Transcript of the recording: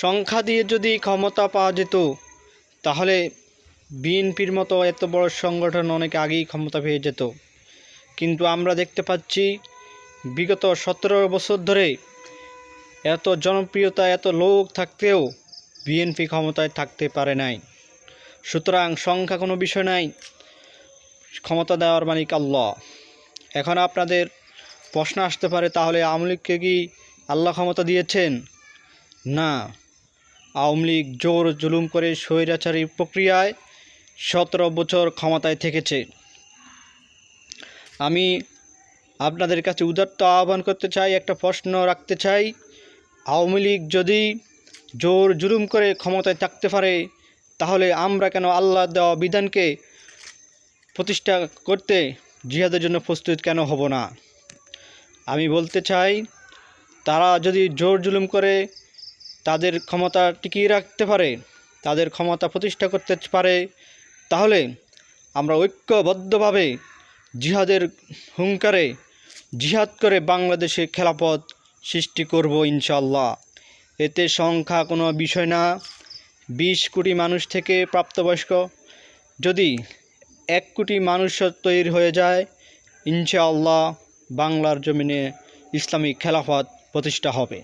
সংখ্যা দিয়ে যদি ক্ষমতা পাওয়া যেত তাহলে বিএনপির মতো এত বড় সংগঠন অনেক আগেই ক্ষমতা পেয়ে যেত। কিন্তু আমরা দেখতে পাচ্ছি বিগত 17 বছর ধরে এত জনপ্রিয়তা, এত লোক থাকতেও বিএনপি ক্ষমতায় থাকতে পারে নাই। সুতরাং সংখ্যা কোনো বিষয় নাই, ক্ষমতা দেওয়ার মালিক আল্লাহ। এখন আপনাদের প্রশ্ন আসতে পারে, তাহলে আওয়ামী লীগকে কি আল্লাহ ক্ষমতা দিয়েছেন? না, আওয়ামী লীগ জোর জুলুম করে স্বৈরাচারী প্রক্রিয়ায় 17 বছর ক্ষমতায় থেকেছে। আমি আপনাদের কাছে উদাত্ত আহ্বান করতে চাই, একটা প্রশ্ন রাখতে চাই, আওয়ামী লীগ যদি জোর জুলুম করে ক্ষমতায় থাকতে পারে তাহলে আমরা কেন আল্লাহ দেওয়া বিধানকে প্রতিষ্ঠা করতে জিহাদের জন্য প্রস্তুত কেন হব না? আমি বলতে চাই, তারা যদি জোর জুলুম করে তাদের ক্ষমতা টিকিয়ে রাখতে পারে, তাদের ক্ষমতা প্রতিষ্ঠা করতে পারে, তাহলে আমরা ঐক্যবদ্ধভাবে জিহাদের হুঙ্কারে জিহাদ করে বাংলাদেশে খেলাফত সৃষ্টি করব ইনশাআল্লাহ। এতে সংখ্যা কোনো বিষয় না। 20 কোটি মানুষ থেকে প্রাপ্তবয়স্ক যদি 1 কোটি মানুষ তৈরি হয়ে যায়, ইনশাআল্লাহ বাংলার জমিনে ইসলামিক খেলাফত প্রতিষ্ঠা হবে।